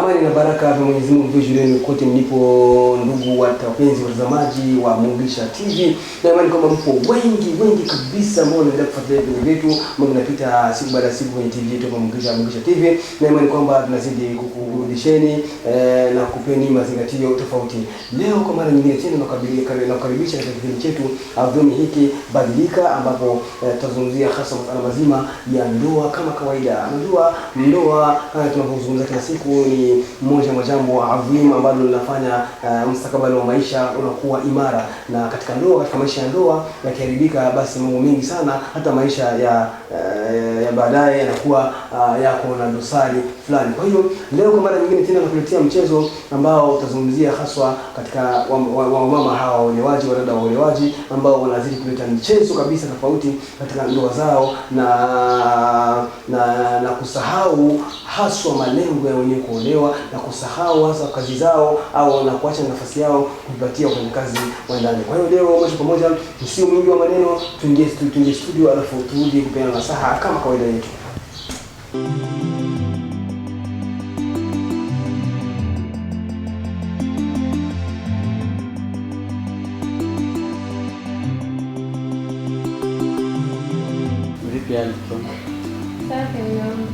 Amani na baraka za Mwenyezi Mungu vijuleni kote mlipo, ndugu wapenzi watazamaji wa Mugisha TV. Na imani kwamba mpo wengi kabisa ambao wanaendelea kufuatilia vipindi vyetu ambavyo vinapita siku baada ya siku kwenye TV yetu Mugisha TV. Na imani kwamba tunazidi kukurudisheni na kupeni mazingatio tofauti. Leo kwa mara nyingine tena nakaribisha katika kipindi chetu adhumi hiki badilika, ambapo tutazungumzia hasa masuala mazima ya ndoa kama kawaida. Unajua ndoa tunapozungumza kila siku ni moja wa jambo adhimu ambalo linafanya mustakabali wa maisha unakuwa imara, na katika maisha ya ndoa yakiharibika, basi mambo mengi sana, hata maisha ya baadaye yanakuwa yako na dosari fulani. Kwa hiyo leo kwa mara nyingine tena nakuletea mchezo ambao utazungumzia haswa katika wamama hawa waolewaji, wadada waolewaji ambao wanazidi kuleta mchezo kabisa tofauti katika ndoa zao na kusahau haswa malengo ya wenyewe kuolewa, na kusahau hasa kazi zao au na kuacha nafasi yao kupatia wafanyakazi wa ndani. Kwa hiyo leo moja kwa moja, sio mwingi wa maneno, tuingie studio alafu turudi kupeana nasaha kama kawaida yetu. Vipi hali kama? Safi mwanangu.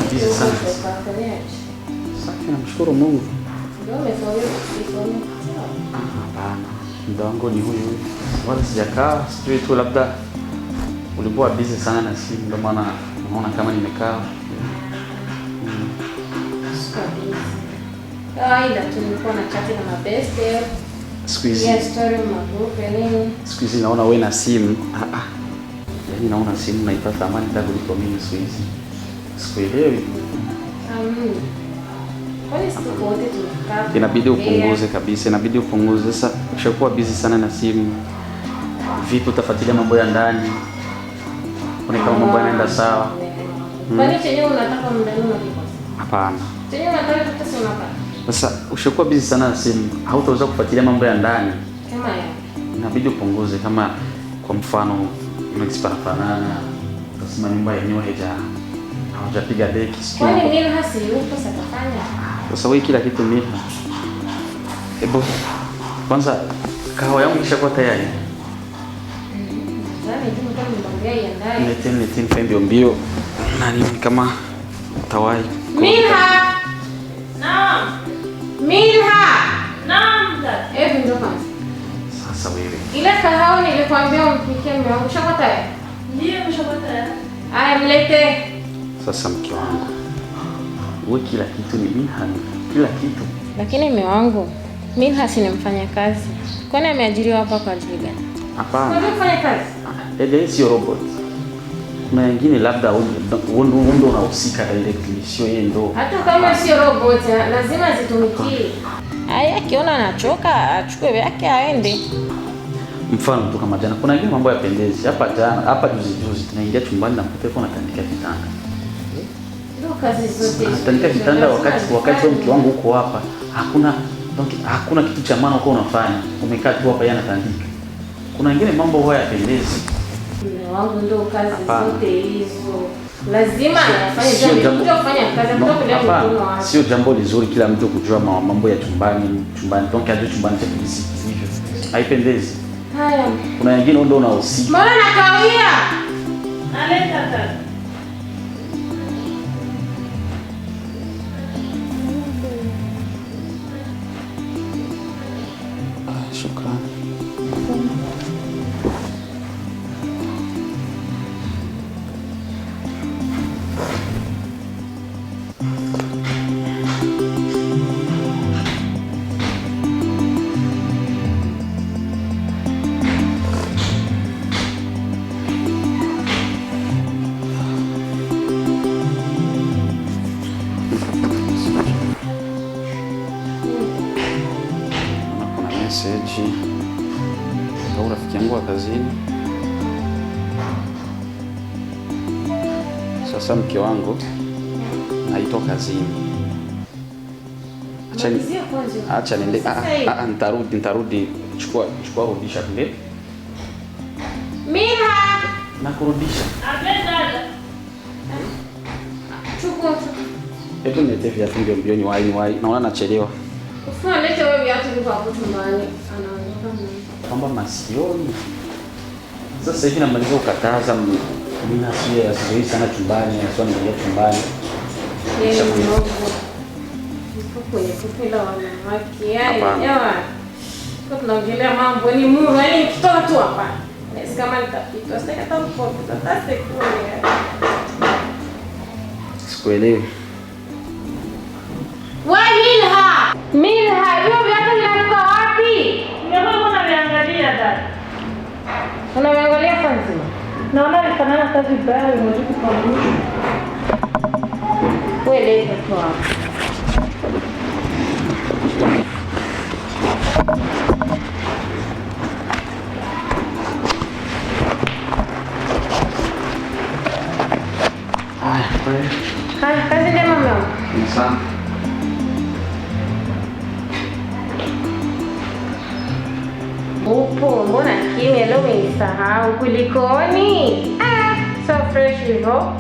Ndiyo sana. Safi, namshukuru Mungu. Ndio umefaulu. Hapana. Muda wangu ni huyu. Wala sijakaa, sijui tu labda ulikuwa busy sana na simu, ndio maana unaona kama nimekaa. Kawaida tulikuwa na chat na mabeste. Siku hizi. Yes, story magroup nini? Siku hizi naona wewe na simu. Yaani naona simu naipata thamani hata kuliko mimi siku hizi. Sikuelewi. Kwani siku wote tunakaa. Inabidi upunguze kabisa, inabidi upunguze. Sasa ushakuwa busy sana na simu. Vipi utafuatilia mambo ya ndani? Kuna kama mambo yanaenda sawa. Kwani chenye unataka muda gani unakikosa? Hapana. Chenye unataka tutasi unapata. Sasa ushakuwa busy sana na simu, hautaweza kufuatilia mambo ya ndani. Kama ya. Inabidi upunguze, kama kwa mfano mnafanana, utasema nyumba yenyewe hajapiga deki siku. Kwani nini hasi yupo sakafanya? Sasa wewe kila kitu mimi. Ebo kwanza kahawa yangu ishakuwa tayari. Sasa ndio kama nimeongea ya ndani. Niteni mbio mbio. Nani kama tawai. Milha! Naam. Milha! Naam. Hebu ndio kwanza. Sasa wewe. Ile kahawa nilikwambia umpikie mume wangu shakuwa tayari? Ndio, umeshakuwa tayari. Aya, mlete. Sasa mke wangu, wewe kila kitu ni Milha, kila kitu. Lakini mume wangu, Milha si ni mfanyakazi. Kwani ameajiriwa hapa kwa ajili gani? Hapana. Kwa nini mfanyakazi? Ile sio robot. Kuna wengine labda wewe ndio unahusika directly, sio yeye ndo. Hata kama sio robot, lazima zitumikie. Aya, akiona anachoka, achukue yake aende. Mfano tu kama jana, kuna wengine mambo yapendezi. Hapa juzi tunaingia chumbani na mtoto yuko anatandika kitanda. Ndio kazi zote. Anatandika kitanda wakati mke wangu uko hapa. Hakuna kitu cha maana uko unafanya. Umekaa tu hapa yeye anatandika. Kuna wengine mambo haya yapendezi. Mume wangu ndio kazi zote hizo. Lazima afanye jambo kufanya kazi kutoka mkono wake. Sio jambo lizuri kila mtu kujua mambo ya chumbani. Donc ajue chumbani chetu hivyo. Haipendezi. Haya. Kuna wengine ndio unahusika. Mbona nakawia? Aleta tata. Shukrani. Message au rafiki yangu wa kazini. Sasa mke wangu naitoka kazini. Acha niende. Nitarudi. Chukua rudisha kule. Milha! Nakurudisha. Abe dada. Chukua. Hebu niletee viatu mbio mbio niwahi. Naona nachelewa. Ufua lete wewe viatu viko hapo chumbani. Anaonekana. Kwamba masioni. Sasa hivi namaliza ukataza mimi nasikia asizoei sana chumbani, asio ndio chumbani. Yeye ni mdogo. Yuko kwenye kupenda wanawake. Yawa. Kwa tunaongelea mambo ni muru, yaani kutoka tu hapa. Kama nitapita, sasa hata mkopo, sasa sikuelewi. Sikuelewi. Milha! Milha, hiyo viatu vinatoka wapi? Ndio naviangalia dada. Unaangalia kwanza. Naona ifanana kazi baya moja kwa moja. Wewe leta tu hapo. Kazi njema mama. Sana. Upo, mbona kimya leo umenisahau kulikoni? So fresh hivyo.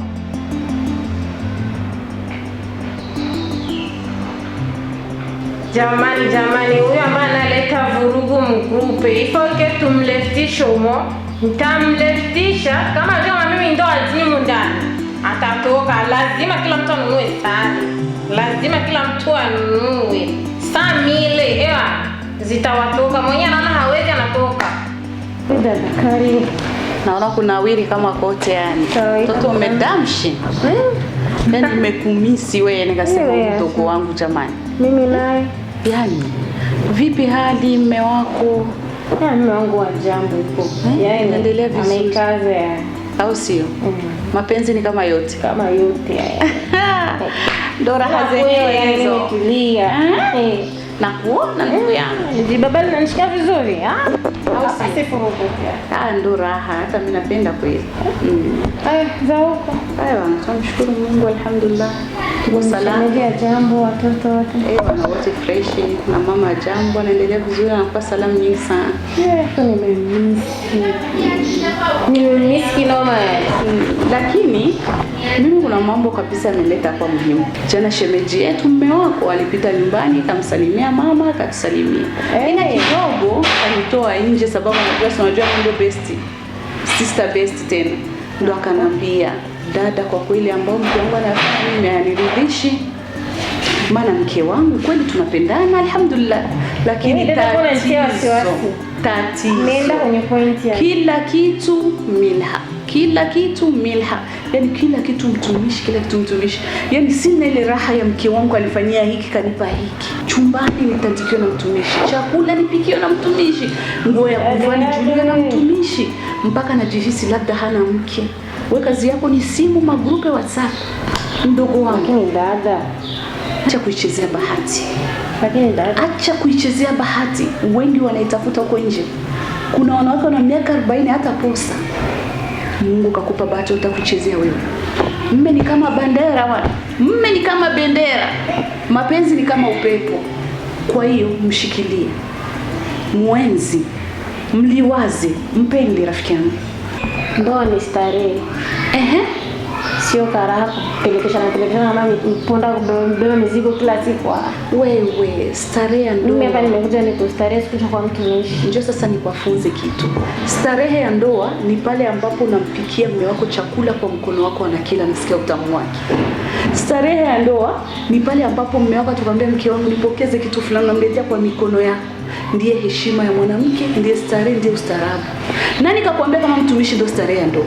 Jamani, huyo ambaye analeta vurugu mgrupe. Ifoke tumleftishe humo. Nitamleftisha kama mimi ndo azimu ndani. Atatoka, lazima kila mtu anunue sare. Lazima kila mtu anunue. Samile, ewa, zitawatoka. Mwenye anaona hawezi anatoka. Dada Kari. Naona kuna wili kama kote yani. Mtoto umedamshi. Yaani nimekumisi wewe nikasema mdogo wangu jamani. Mimi naye. Yaani vipi hali mume wako? Mume wangu wa jambo yuko. Yaani anaendelea vizuri. Amekaza ya. Au sio? Mapenzi ni kama yote. Kama yote haya. Ndo raha zenyewe hizo. Nimetulia. Na kuona ndugu yangu. Ni baba ananishika vizuri, Au si furugu. Ndo raha, hata mimi napenda kweli. Za huko. Tunamshukuru Mungu alhamdulillah. Tuko salama. Ndio jambo watoto wote. Wana wote fresh na mama jambo anaendelea vizuri, anakuwa salamu nyingi sana. Nimemisi noma. Lakini mimi kuna mambo kabisa ameleta hapa muhimu. Jana shemeji yetu mume wako alipita nyumbani akamsalimia mama, akatusalimia. Ina kidogo alitoa nje sababu unajua ndio best. Sister best tena. Ndo akanambia, dada kwa kweli ambao mke wangu anafanya mimi haniridhishi. Maana mke wangu kweli tunapendana alhamdulillah. Lakini tatizo. Nenda kwenye point ya. Kila kitu milha. Yaani kila kitu mtumishi. Yaani sina ile raha ya mke wangu alifanyia hiki kanipa hiki. Chumbani nitandikiwa na mtumishi. Chakula nipikiwa na mtumishi. Nguo ya kuvaa nijuliwa na mtumishi. Mpaka najihisi labda hana mke. Wewe kazi yako ni simu, magrupe WhatsApp. Mdogo wangu. Lakini dada, acha kuichezea bahati. Lakini dada, acha kuichezea bahati. Wengi wanaitafuta huko nje. Kuna wanawake wana miaka 40 hata posa. Mungu kakupa bahati utakuchezea wewe. Mume ni kama bendera. Mapenzi ni kama upepo. Kwa hiyo mshikilie. Mwenzi. Mliwaze. Mpende rafiki yangu. Ndoa ni starehe. Sio karaha kupelekesha na mama mponda kubeba mizigo kila siku. Wewe starehe ya ndoa. Mimi hapa nimekuja nikustarehe siku kwa mtumishi. Njoo sasa nikuafunze kitu. Starehe ya ndoa ni pale ambapo unampikia mume wako chakula kwa mkono wako anakila nasikia utamu wake. Starehe ya ndoa ni pale ambapo mume wako atakwambia mke wangu nipokeze kitu fulani namletea kwa mikono yako. Ndiye heshima ya mwanamke, ndiye starehe, ndiye ustaarabu. Nani kakwambia kama mtumishi ndio starehe ya ndoa?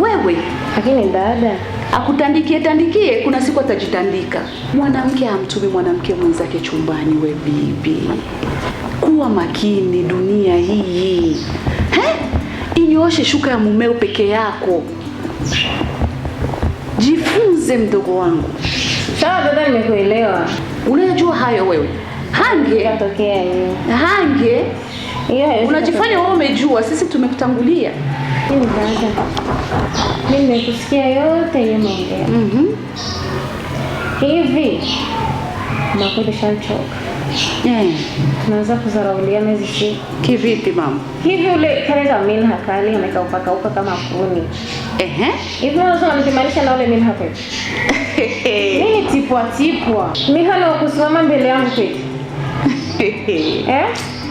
Wewe. Lakini dada, akutandikie kuna siku atajitandika. Mwanamke hamtumi mwanamke mwenzake chumbani. We bibi, kuwa makini dunia hii. Inyooshe shuka ya mumeo peke yako. Jifunze mdogo wangu. Sawa dada, nimekuelewa. Unajua hayo wewe. Yatokea hiyo. Unajifanya wewe umejua, sisi tumekutangulia. Mimi nimekusikia yote hiyo maongea. Hivi nakwenda shachoka. Tunaanza kuzarauliana hizi siku. Kivipi mama? Hivi ule kale kama mimi hakali amekauka kama kuni. Hivi unasema nikimaanisha na ule Milha kweli? Nini tipwa? Milha na kusimama mbele yangu kweli?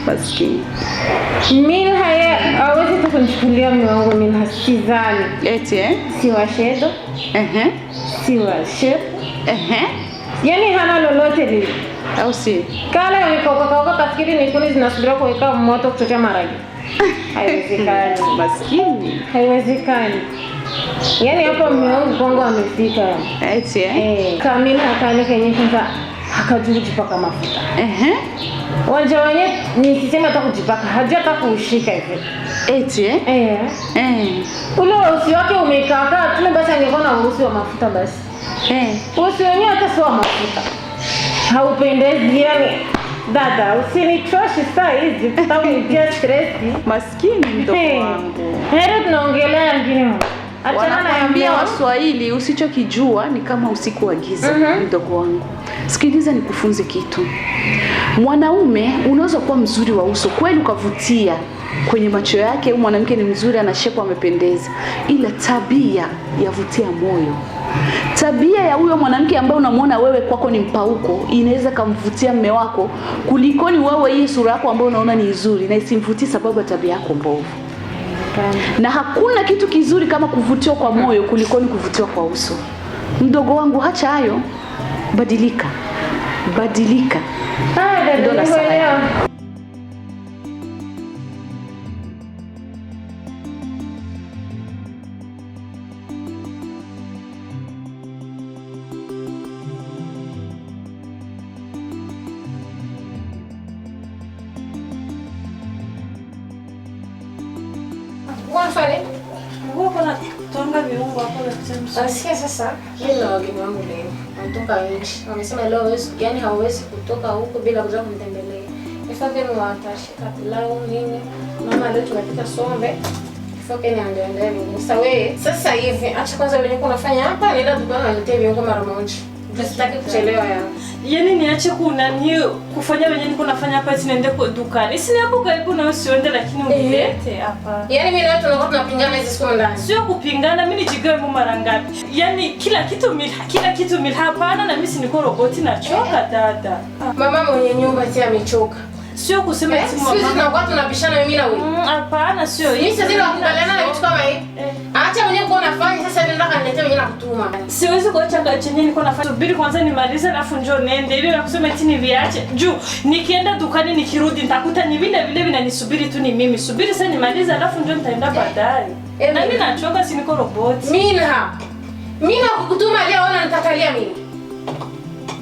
Maskini. Milha yeye hawezi kunichukulia mume wangu Milha, sidhani. Eti Si wa shedo. Si wa shedo. Yaani hana lolote lile. Au si? Kala yamekauka kafikiri ni kuni zinasubira kuweka moto kuchocha maragi. Haiwezekani. Maskini. Haiwezekani. Yaani hapo mume wangu kwangu amefika. Eti Kamila akani kenye kwanza hakajui kujipaka mafuta. Wanja wenye nisisema hata kujipaka, hajui hata kuushika hivi. Eti Ule usi wake umekaa tuna basi angekuwa na usi wa mafuta basi. Usi wenyewe hata sio mafuta. Haupendezi yani. Dada, usinichoshe saa hizi, tutanitia stress. Maskini mdogo wangu. Heri tunaongelea ngine. Wanaambia Waswahili usichokijua ni kama usiku wa giza. Mdogo wangu, sikiliza nikufunze kitu. Mwanaume unaweza kuwa mzuri wa uso kweli ukavutia kwenye macho yake, huyu mwanamke ni mzuri, ana shepu, amependeza, ila tabia yavutia moyo. Tabia ya huyo mwanamke ambaye unamwona wewe kwako ni mpauko inaweza kumvutia mume wako kulikoni wewe hii sura yako ambayo unaona ni nzuri na isimvutie sababu ya tabia yako mbovu. Na hakuna kitu kizuri kama kuvutiwa kwa moyo kulikoni kuvutiwa kwa uso. Mdogo wangu, hacha hayo, badilika. Ndio nasema. Wafanye? Nguo kuna tonga viungo hapo na kuchemsha. Asikia sasa, mimi na wageni wangu leo. Wanatoka nje. Wamesema leo yani hawezi kutoka huko bila kuja kunitembelea. Ifake mwatashika pilau nini? Mama leo tunapika sombe. Ifake ni andaendelea nini? Sasa hivi acha kwanza wewe unafanya hapa, nenda dukani na niletee viungo mara moja. Sitaki kuchelewa yani. Yaani niache kufanya wenyewe niko nafanya hapa eti niende kwa dukani. Sina hapo karibu na usiende lakini unilete hapa. Yaani mimi na wewe tunakuwa tunapingana hizo siku ndani. Sio kupingana, mimi nijigawe mara ngapi? Yaani kila kitu Milha hapana, na mimi si niko roboti nachoka dada. Mama mwenye nyumba si amechoka. Sio kusema eti mama. Sisi tunakuwa tunabishana mimi na wewe. Hapana, sio hiyo. Mimi sasa ndio kukubaliana na vitu kama hivi. Acha mwenyewe kwa unafanya sasa nenda kaniletea mwenyewe nakutuma. Siwezi kuacha chenye niko nafanya. Subiri kwanza nimalize alafu njoo nende. Ile na kusema eti niviache. Juu nikienda dukani nikirudi nitakuta ni vile vinanisubiri tu ni mimi. Subiri sasa nimalize alafu njoo nitaenda baadaye. Na mimi nachoka, si niko roboti. Mimi nakukutuma leo ona nikatalia mimi.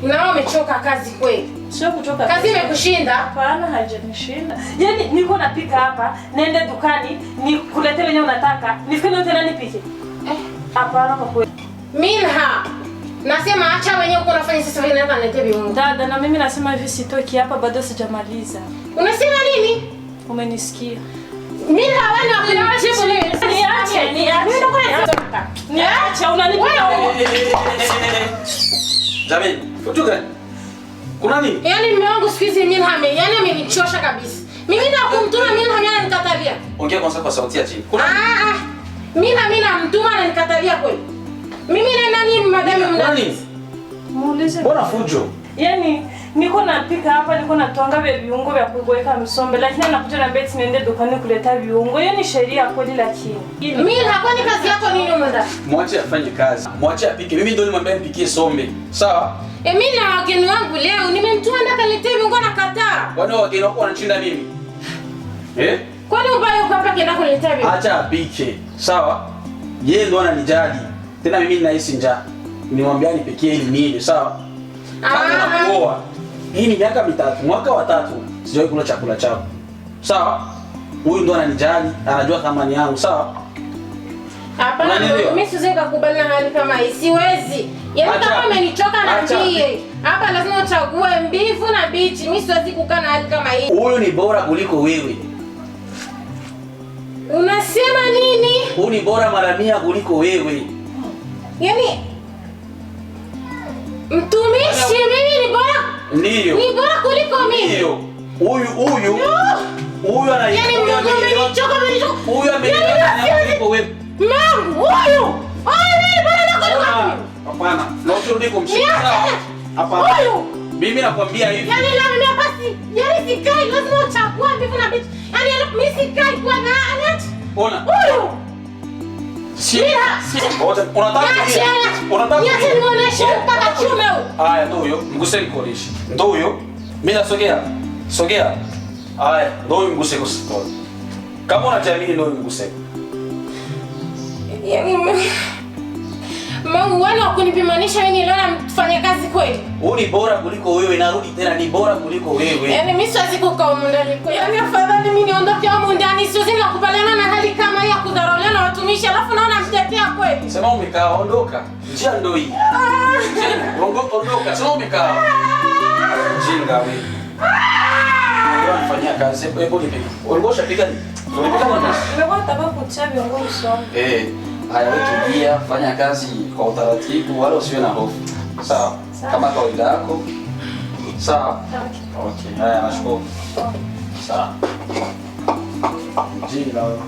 Unaona umechoka kazi kweli. Sio kuchoka. Kazi imekushinda? Hapana, haijanishinda. Yaani niko napika hapa, nende dukani, nikulete wenyewe unataka. Nifike leo tena nipike. Hapana kwa kweli. Milha. Nasema acha wenyewe uko unafanya sasa hivi naenda niletee viungo. Dada, na mimi nasema hivi sitoki hapa bado sijamaliza. Unasema nini? Umenisikia? Milha wewe unanijibu nini? Niache, unanipiga wewe. Jamani, futuka. Kuna nini? Yaani mume wangu siku hizi Milha amenichosha kabisa. Mimi nakumtuma Milha ananikatalia. Ongea kwanza kwa sauti ya chini. Kuna mimi namtuma ananikatalia kweli. Mimi na nani madame mnani? Muulize. Mbona fujo? Yaani niko napika hapa, niko natwanga viungo vya kuweka msombe, lakini anakuja na beti niende dukani kuleta viungo. Hiyo ni sheria kweli lakini. Milha, kwani kazi yako nini mwanza? Mwache afanye kazi. Mwache apike. Mimi ndio nimwambia nipikie sombe. Sawa? Mimi na wageni wangu leo nimemtuma ndaka niletee viungo na kataa. Kwani wageni wako wanachinda mimi? Kwani ubaya uko hapa kienda kuniletea viungo? Acha apike. Sawa? Yeye ndo ananijali. Tena mimi ninahisi njaa. Nimwambia nipikie ili nile, sawa? Kama nakuoa. Hii ni miaka mitatu, mwaka wa 3 sijawahi kula chakula chako. Sawa? Huyu ndo ananijali, anajua thamani yangu, sawa? Hapana, mimi siwezi kukubali na hali kama hii. Siwezi. Yaani kama amenichoka na njie. Hapa lazima uchague mbivu na bichi. Mimi siwezi kukaa na hali kama hii. Huyu ni bora kuliko wewe. Unasema nini? Huyu ni bora mara 100 kuliko wewe. Yaani mtumishi mimi ni bora? Ndio. Ni bora kuliko mimi? Ndio. Huyu ana yaani mimi nimechoka. Huyu amenichoka kuliko wewe. Mungu huyu. Ai, bwana nakuja. Hapana. Na usirudi kumshika. Hapana. Huyu. Mimi nakwambia hivi. Yaani leo mimi basi, yaani sikai lazima uchague mbivu na bichi. Yaani mimi sikai kwa nani? Ona. Huyu. Unataka niache nimuoneshe mpaka chume huyu. Haya, ndio huyo. Mguse nikuoneshe. Ndio huyo. Mimi nasogea. Sogea. Haya, ndio huyo mguse kusitoa. Kama unajiamini ndio mguse. Yaani Mungu wewe wakunipimanisha mimi leo namfanya kazi kweli. Huyu ni bora kuliko wewe, narudi tena ni bora kuliko wewe. Yaani mimi siwezi kukaa humu ndani. Yaani afadhali mimi niondoke humu ndani, siwezi nikakubaliana na hali kama hii ya kudharauliana na watumishi, alafu naona mtetea kweli. Sema umekaa, ondoka. Njia ndio hii. Ondoka, sema umekaa. Jinga wewe. Ndio anafanyia kazi. Hebu nipe. Ulingosha piga ni. Ulipika nini? Nimekuwa nataka kutia viongozi wangu. Haya, wewe tulia, fanya kazi kwa utaratibu, wala usiwe na hofu. Sawa? Kama kawaida yako. Sawa? Okay. Haya, nashukuru. Sawa. Jinga wewe.